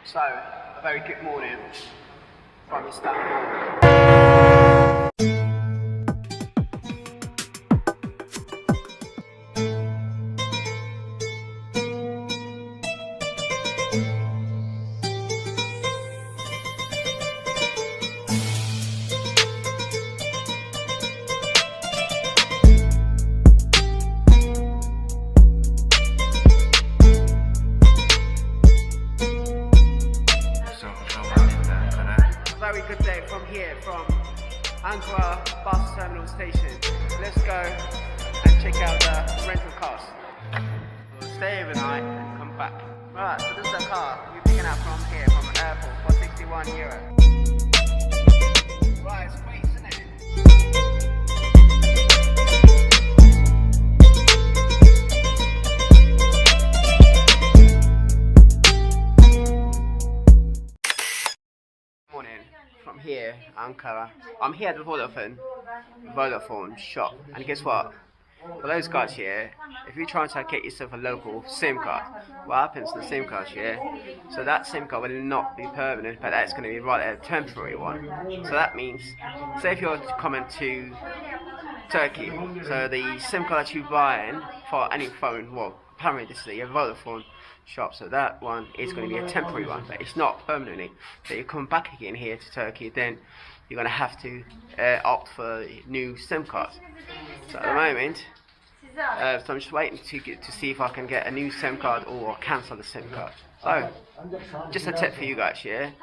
So, a very good morning from Istanbul. Very good day from here, from Ankara bus terminal station. Let's go and check out the rental cars. We'll stay overnight and come back. Right, so this is the car we're picking up from here, from the airport, for €61. Right, it's great, isn't it? From here, Ankara. I'm here at the Vodafone shop, and guess what? For those guys here, if you're trying to get yourself a local SIM card, what happens to the SIM card here? So that SIM card will not be permanent, but that's going to be a temporary one. So that means, say if you're coming to Turkey, so the SIM card that you're buying for any phone, well, apparently this is a Vodafone shop, so that one is going to be a temporary one, but it's not permanently. So you come back again here to Turkey, then you're going to have to opt for new SIM cards. So at the moment, so I'm just waiting to see if I can get a new SIM card or cancel the SIM card. So, just a tip for you guys here.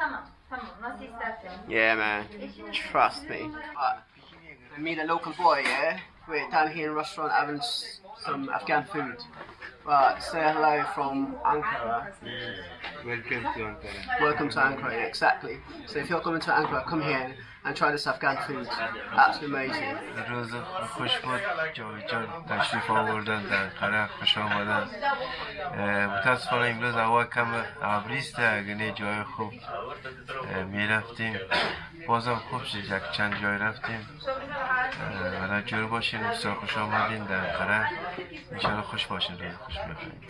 Yeah man, trust me. I meet a local boy, yeah? We're down here in a restaurant having some Afghan food. Right, say hello from Ankara. Welcome to Ankara. Welcome to Ankara, yeah, exactly. So if you're coming to Ankara, come here and try this Afghan food. Absolutely amazing. روز خوش بود جان تشریف آوردن در انقره خوش آمدن متاسفانه امروز هوا کم ابریست اگه جای خوب میرفتیم بازم خوب شد یک چند جای رفتیم و جور باشین بسیار خوش آمدین در انقره انشاءالله خوش باشین روز خوش بخورین.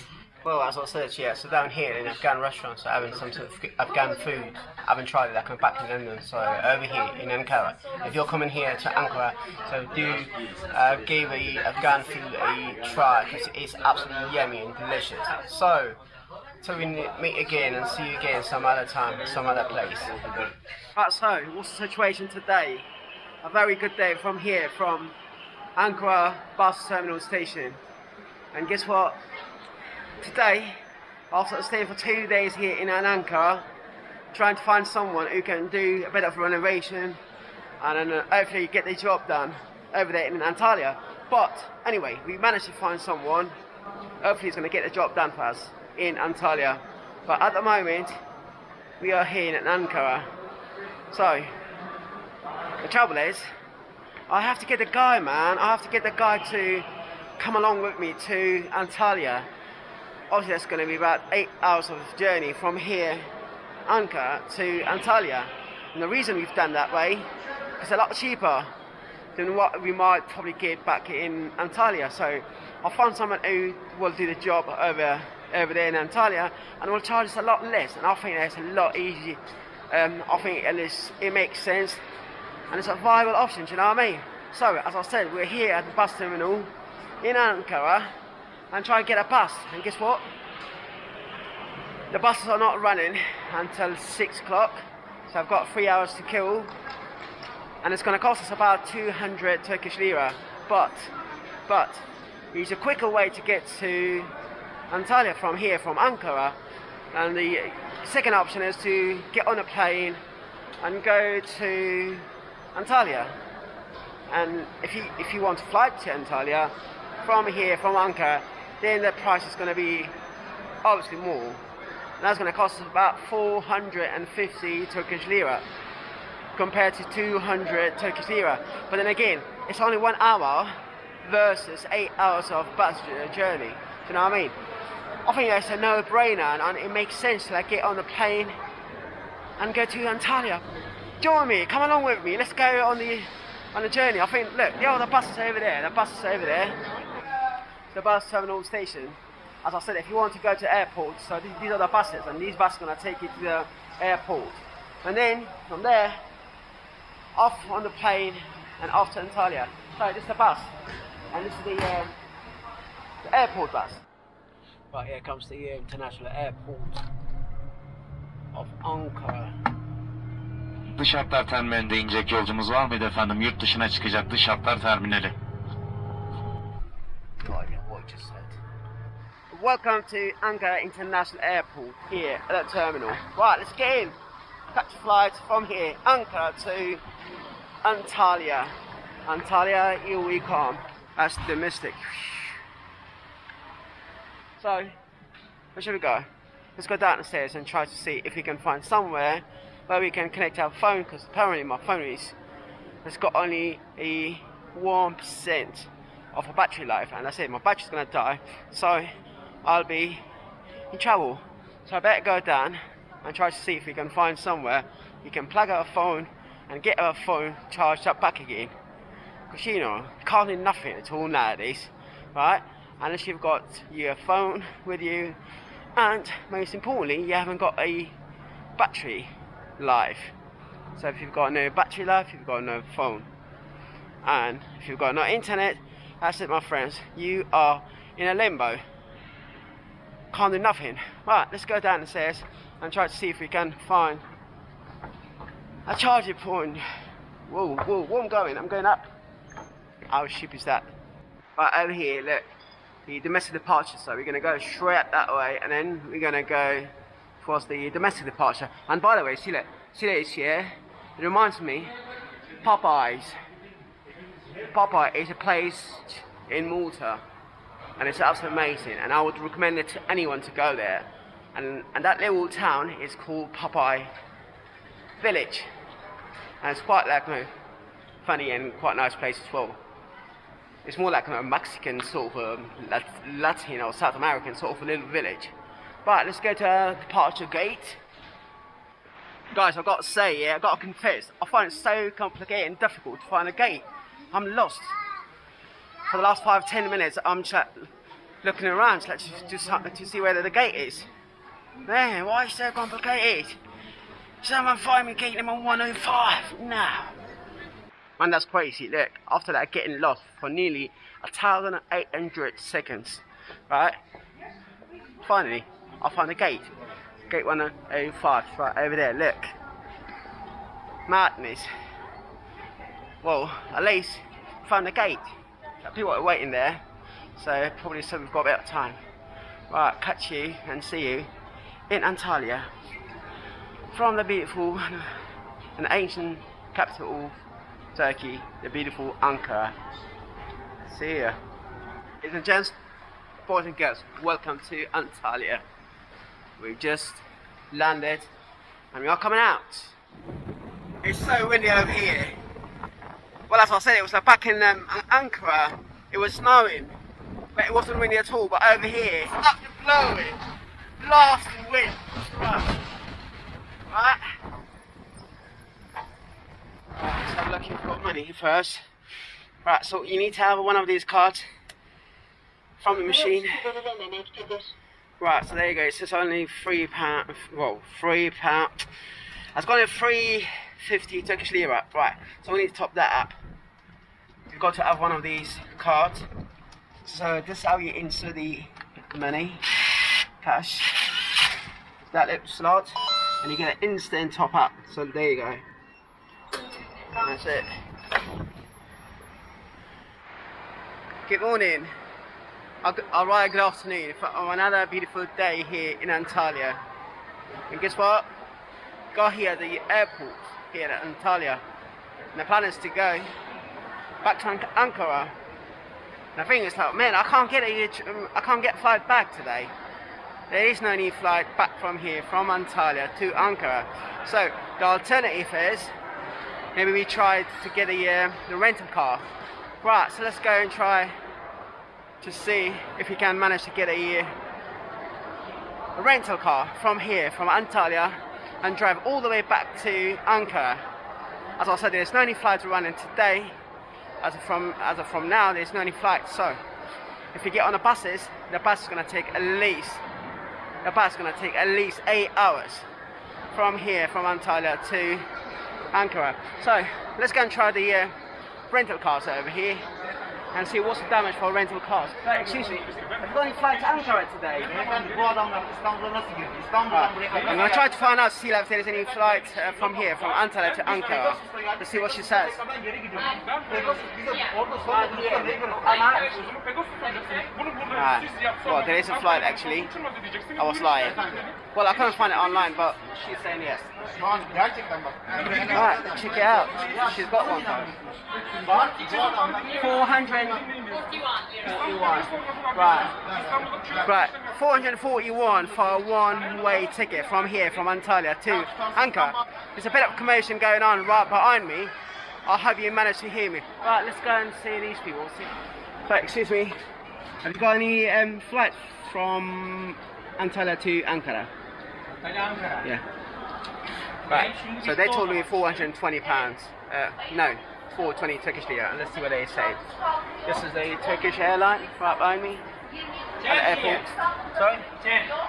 Well, as I said, yeah, so down here in Afghan restaurants, having some sort of Afghan food. I haven't tried it, I come back to London, so over here in Ankara. If you're coming here to Ankara, so do give the Afghan food a try, because it's absolutely yummy and delicious. So we meet again and see you again some other time, some other place. Right, so what's the situation today? A very good day from here, from Ankara bus terminal station. And guess what? Today, after staying for 2 days here in Ankara, trying to find someone who can do a bit of renovation and then hopefully get the job done over there in Antalya. But anyway, we managed to find someone. Hopefully he's going to get the job done for us in Antalya. But at the moment, we are here in Ankara. So, the trouble is, I have to get the guy, man. I have to get the guy to come along with me to Antalya. Obviously that's going to be about 8 hours of journey from here, Ankara, to Antalya. And the reason we've done that way is a lot cheaper than what we might probably get back in Antalya. So I'll find someone who will do the job over there in Antalya and will charge us a lot less. And I think that's a lot easier. I think it makes sense and it's a viable option, do you know what I mean? So as I said, we're here at the bus terminal in Ankara and try and get a bus, and guess what? The buses are not running until 6 o'clock, so I've got 3 hours to kill, and it's going to cost us about 200 Turkish lira. But there's a quicker way to get to Antalya from here, from Ankara, and the second option is to get on a plane and go to Antalya. And if you want to fly to Antalya from here, from Ankara, then the price is going to be obviously more. And that's going to cost us about 450 Turkish lira compared to 200 Turkish lira. But then again, it's only 1 hour versus 8 hours of bus journey. Do you know what I mean? I think that's a no-brainer, and it makes sense to get on the plane and go to Antalya. Join me, come along with me. Let's go on the journey. I think, look, the bus is over there. The bus is over there. The bus terminal station. as I said, if you want to go to airport, so these are the buses, and these buses are going to take you to the airport. And then, from there, off on the plane, and off to Antalya. So this is the bus, and this is the airport bus. Right, here comes the international airport of Ankara. Dış hatlar terminalinde inecek yolcumuz var mıydı efendim? Yurt dışına çıkacak dış hatlar terminali. Welcome to Ankara International Airport here at that terminal. Right, let's get in. Catch a flight from here, Ankara to Antalya. Antalya, here we come. That's domestic. So, where should we go? Let's go down the stairs and try to see if we can find somewhere where we can connect our phone, because apparently my phone has got only a 1% of a battery life, and that's it, my battery's gonna die, so I'll be in trouble. So I better go down and try to see if we can find somewhere we can plug our phone and get our phone charged up back again, because you know, you can't do nothing at all nowadays, right? Unless you've got your phone with you, and most importantly, you haven't got a battery life. So if you've got no battery life, you've got no phone, and if you've got no internet, that's it, my friends, you are in a limbo, can't do nothing. Right, let's go down the stairs and try to see if we can find a charging point. Whoa, where I'm going up. How cheap is that? Right, over here, look, the domestic departure, so we're going to go straight up that way, and then we're going to go towards the domestic departure. And by the way, see this here, it reminds me, Popeyes. Popeye is a place in Malta, and it's absolutely amazing, and I would recommend it to anyone to go there. And that little town is called Popeye Village, and it's quite like funny and quite a nice place as well. It's more like a Mexican sort of Latin or South American sort of a little village. Right, let's go to the departure gate. Guys, I've got to say, I've got to confess, I find it so complicated and difficult to find a gate. I'm lost. For the last 5-10 minutes, I'm just looking around to see where the gate is. Man, why is it so complicated? Someone find me gate number 105 now. Man, that's crazy. Look, after that, getting lost for nearly 1,800 seconds, right? Finally, I found the gate. Gate 105, right over there. Look, madness. Well, at least found the gate. People are waiting there, so probably so we've got a bit of time. Right, catch you and see you in Antalya from the beautiful and ancient capital of Turkey, the beautiful Ankara. See ya. Ladies and gents, boys and girls, welcome to Antalya. We've just landed and we are coming out. It's so windy over here. Well, as I said, it was like back in Ankara, it was snowing, but it wasn't windy at all. But over here, it's up and blowing, blasting wind. Right. Let's have a look if we've got money first. Right, so you need to have one of these cards from the machine. Right, so there you go. It says only £3. Well, £3. It's got a 350 Turkish lira. Right, so we need to top that up. You've got to have one of these cards. So this is how you insert the money, cash, that little slot, and you get an instant top up. So there you go. That's it. Good morning. Alright, good afternoon. For another beautiful day here in Antalya. And guess what? Got here at the airport here at Antalya. And the plan is to go back to Ankara. And the thing is like, man, I can't get a flight back today. There is no any flight back from here, from Antalya to Ankara. So the alternative is maybe we try to get the rental car. Right, so let's go and try to see if we can manage to get a rental car from here, from Antalya, and drive all the way back to Ankara. As I said, there's no any flights running today. As of from now, there's no any flights. So If you get on the bus is gonna take at least 8 hours from here, from Antalya to Ankara. So let's go and try the rental cars over here and see what's the damage for rental cars. Excuse me, have you got any flight to Ankara today? I'm going to try to find out, see if there's any flight from here, from Antalya to Ankara, to see what she says. Well, there is a flight actually. I was lying. Well, I couldn't find it online, but she's saying yes. Alright, let's check it out. She's got one. 441. Right, 441 for a one-way ticket from here, from Antalya to Ankara. There's a bit of commotion going on right behind me. I hope you managed to hear me. Right, let's go and see these people. But, excuse me, have you got any flights from Antalya to Ankara? Yeah. Right, so they told me £420. No, 420 Turkish lira. Let's see what they say. This is a Turkish airline right behind me at the airport. Sorry?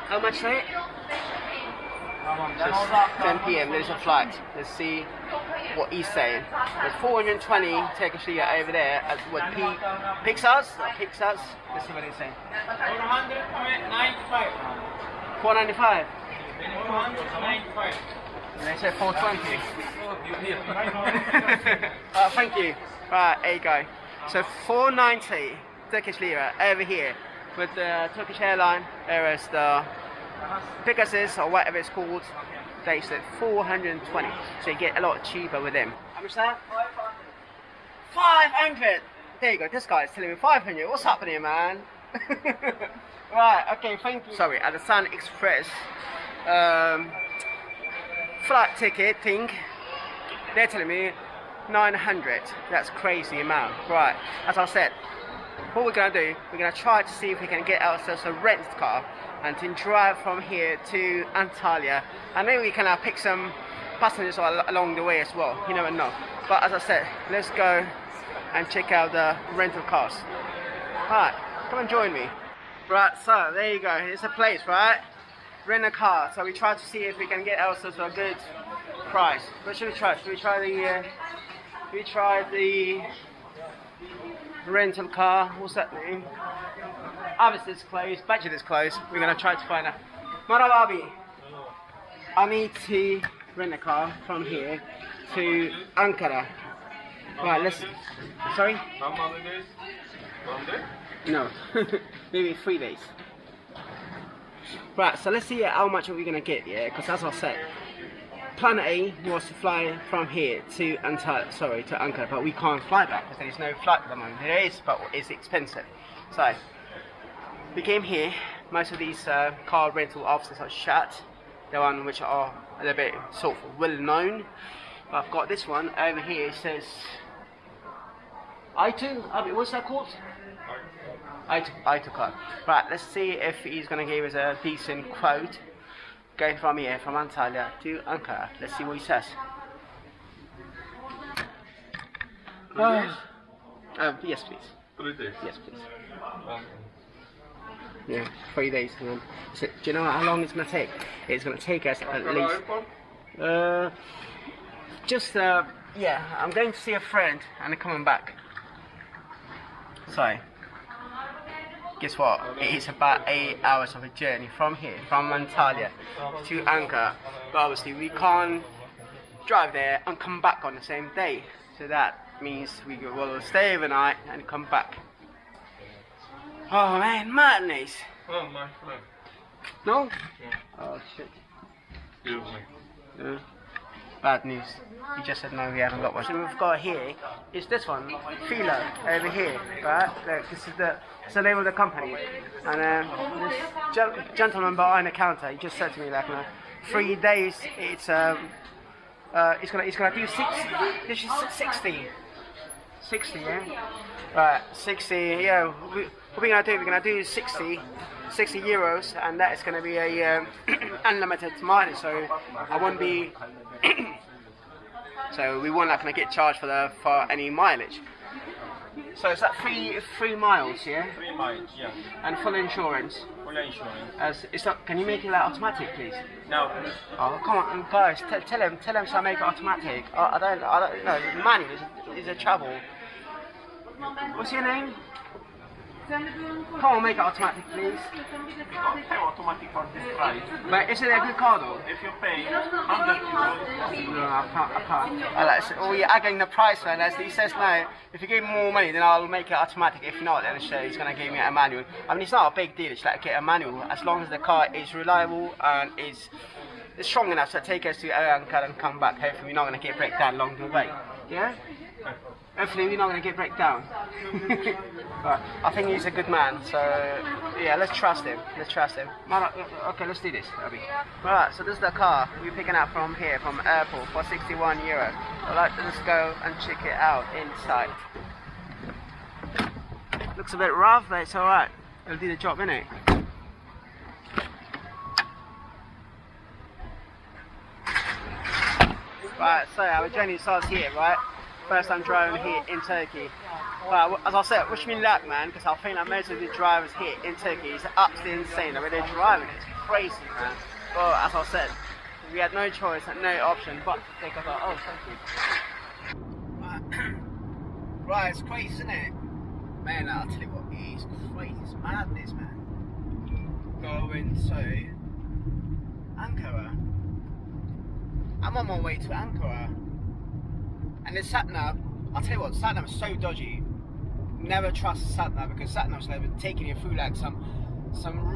How much is it? Just 10 p.m. There's a flight. Let's see what he's saying. There's 420 Turkish lira over there at what Pixars? Let's see what he's saying. 495. And they said 420. Thank you. Right, there you go. So 490 Turkish lira over here with the Turkish airline. There is the Pegasus or whatever it's called. They said 420. So you get a lot cheaper with them. How much is that? 500. There you go. This guy is telling me 500. What's happening, man? Right. Okay. Thank you. Sorry. At the Sun Express. Flight ticket thing, they're telling me 900. That's crazy amount. Right, as I said, what we're going to do, we're going to try to see if we can get ourselves a rent car and then drive from here to Antalya, and maybe we can pick some passengers along the way as well. You never know. But as I said, let's go and check out the rental cars. Right, come and join me. Right, so there you go. It's a place, right? Rent a car. So we try to see if we can get ourselves a good price. What should we try? Should we try the rental car? What's that name? Obviously it's closed. Budget is closed. We're gonna try to find out. Marababi, I need to rent a car from here to Ankara. Right, let's. Sorry? How many days? 1 day? No, maybe 3 days. Right, so let's see how much are we gonna get, yeah? Because as I said, plan A was to fly from here to Ankara, but we can't fly back because there is no flight at the moment. There is, but it's expensive. So we came here. Most of these car rental offices are shut. The one which are a little bit sort of well known. But I've got this one over here. It says I2. What's that called? I2 card. Right, let's see if he's going to give us a decent quote going from here, from Antalya to Ankara. Let's see what he says. Yes, please. 3 days. Yes, please. Yeah, 3 days. So, do you know how long it's going to take? It's going to take us at least... yeah, I'm going to see a friend and I'm coming back. So... guess what? It is about 8 hours of a journey from here, from Antalya to Ankara. But obviously we can't drive there and come back on the same day. So that means we will stay overnight and come back. Oh man, madness! Oh, my friend. No? Yeah. Oh shit. Excuse me. Yeah. Bad news. You just said no, we haven't got one. So we've got here is this one, Philo, over here, right? Look, this is the name of the company. And this gentleman behind the counter, he just said to me like, 3 days. It's gonna do 60, yeah. Right, 60. Yeah. What we're gonna do? We're gonna do 60 euros, and that is gonna be a unlimited mileage. So I won't be. So we won't gonna get charged for any mileage. So is that three miles, yeah? 3 miles, yeah. And full insurance. Full insurance. Can you make it like automatic, please? No. Oh, come on, guys, tell him so I make it automatic. I don't know, manual is a trouble. What's your name? Come on, make it automatic, please. We don't have automatic for this price. But is it a good car though? If you pay 100 euros, No, I can't. Oh, you're arguing the price, man. He says no. If you give me more money, then I'll make it automatic. If not, then he's going to give me a manual. I mean, it's not a big deal. It's like get a manual as long as the car is reliable and is strong enough to take us to Ankara and come back. Hopefully, we're not going to get breakdown along the way. Yeah? Hopefully, we're not going to get breakdown. But I think he's a good man, so yeah, let's trust him. Okay, let's do this, Abby. Right, so this is the car we're picking up from here, from airport, for 61 euros. I'd like to just go and check it out inside. Looks a bit rough, but it's alright. It'll do the job, innit? Right, so our journey starts here, right? First time driving here in Turkey. Well, as I said, wish me luck, man, because I think that most of the drivers here in Turkey is absolutely insane. The way they're driving is crazy, man. Well, as I said, we had no choice and no option but to take off our... Oh, thank you. Right, it's crazy, isn't it? Man, I'll tell you what, it is crazy. It's madness, man. Going to Ankara. I'm on my way to Ankara. And the sat-nav, I'll tell you what, sat-nav is so dodgy. Never trust sat-nav, because sat-nav's like taking you through like some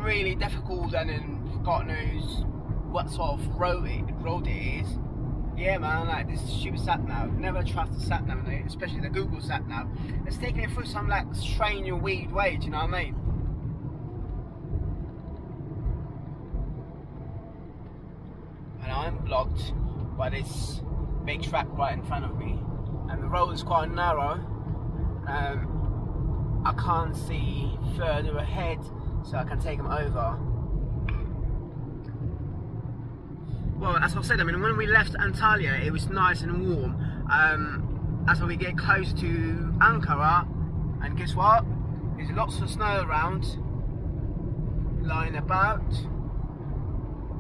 really difficult and then God knows what sort of road it is. Yeah, man, like this stupid sat-nav. Never trust the sat-nav, especially the Google sat-nav. It's taking you through some like strange and weird way, do you know what I mean? And I'm blocked by this big track right in front of me, and the road is quite narrow. I can't see further ahead, so I can take them over. Well, as I said, I mean, when we left Antalya, it was nice and warm. As we get close to Ankara, and guess what? There's lots of snow around, lying about.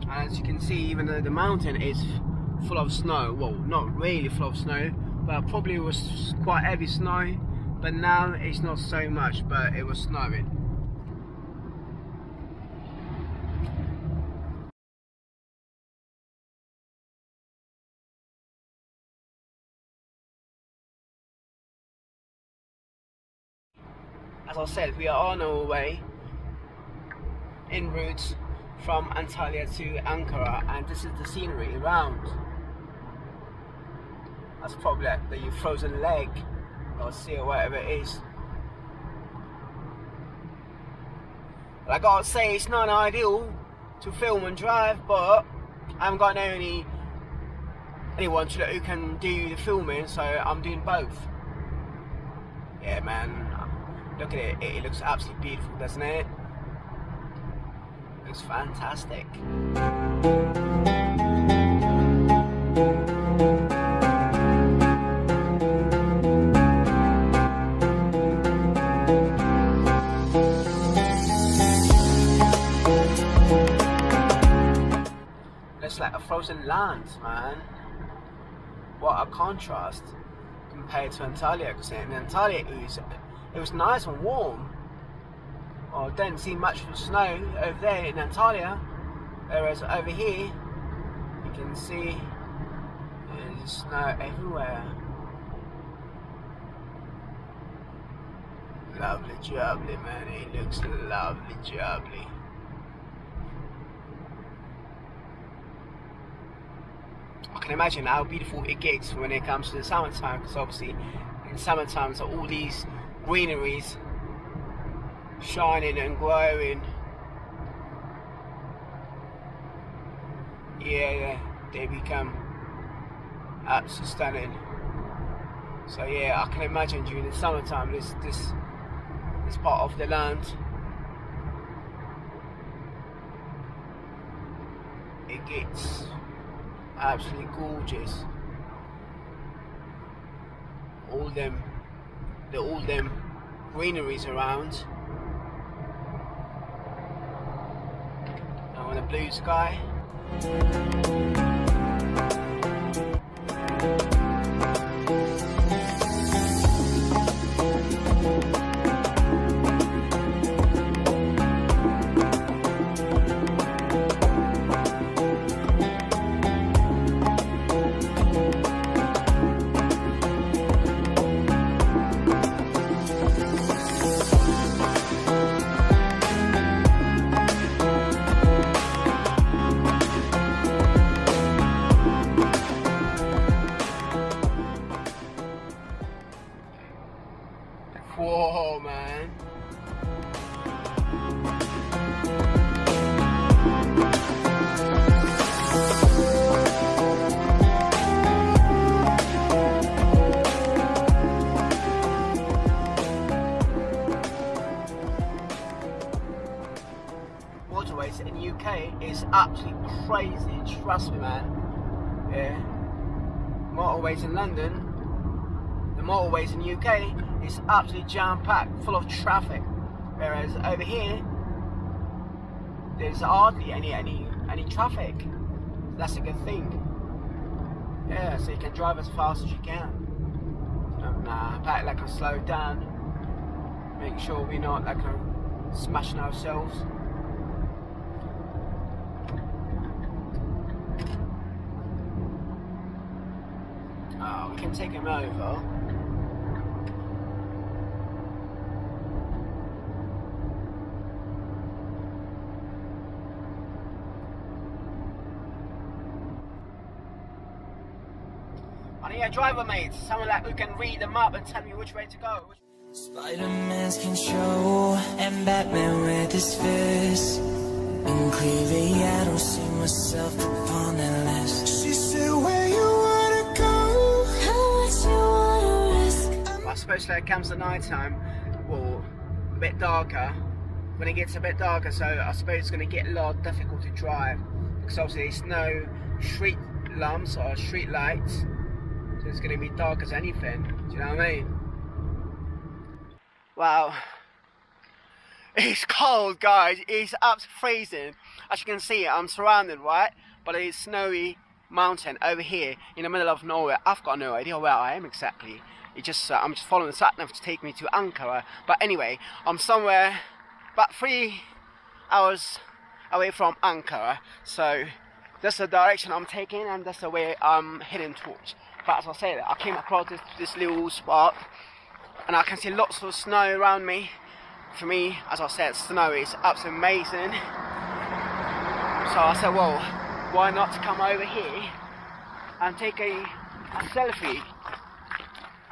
And as you can see, even though the mountain is full of snow, well, not really full of snow, but probably was quite heavy snow, but now it's not so much, but it was snowing. As I said, we are on our way en route from Antalya to Ankara, and this is the scenery around. That's probably like the frozen leg or sea or whatever it is. But I gotta say, it's not ideal to film and drive, but I haven't got anyone who can do the filming, so I'm doing both. Yeah, man, look at it. It looks absolutely beautiful, doesn't it? It looks fantastic. It's like a frozen land, man. What a contrast compared to Antalya, because in Antalya it was nice and warm. Well, didn't see much of snow over there in Antalya, whereas over here you can see there's snow everywhere. Lovely jubbly, man. It looks lovely jubbly. I can imagine how beautiful it gets when it comes to the summertime, because obviously in summertime so all these greeneries shining and glowing. Yeah, they become absolutely stunning. So yeah, I can imagine during the summertime this part of the land, it gets absolutely gorgeous. All them greeneries around. On a blue sky. Whoa, man. Waterways in the UK is absolutely crazy, trust me, man. Yeah. Motorways in London, the motorways in the UK is absolutely jam-packed, full of traffic. Whereas over here, there's hardly any traffic. That's a good thing. Yeah, so you can drive as fast as you can. Back like a slow down. Make sure we're not like smashing ourselves. Oh, we can take him over. I need a driver, mate. Someone like who can read the map and tell me which way to go. Spider-Man's control and Batman with his fist. And clearly I don't see myself upon that list. She said, where you wanna go? How much you wanna risk? I suppose when it comes to night time, or a bit darker, when it gets a bit darker, so I suppose it's going to get a lot difficult to drive. Because obviously there's no street lamps or street lights. So it's going to be dark as anything. Do you know what I mean? Wow. It's cold, guys. It's absolutely freezing. As you can see, I'm surrounded, right? By a snowy mountain over here in the middle of nowhere. I've got no idea where I am exactly. I'm just following the sat nav to take me to Ankara. But anyway, I'm somewhere about 3 hours away from Ankara. So that's the direction I'm taking, and that's the way I'm heading towards. But as I said, I came across this little spot, and I can see lots of snow around me. For me, as I said, snow is absolutely amazing. So I said, well, why not come over here and take a selfie?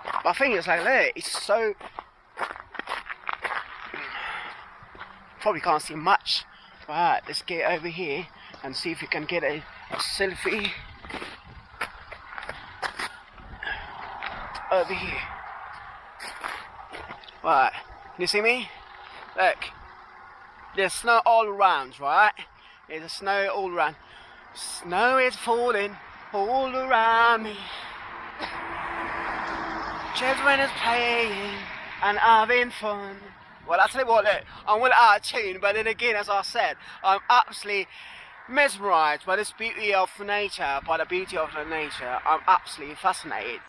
But I think it's like that. It's so... Probably can't see much. Right, let's get over here and see if we can get a selfie. Over here. Right, can you see me? Look, there's snow all around, right? There's snow all around. Snow is falling all around me. Children is playing and having fun. Well, I tell you what, look, I'm well out of tune, but then again, as I said, I'm absolutely mesmerised by this beauty of nature, by the beauty of the nature. I'm absolutely fascinated.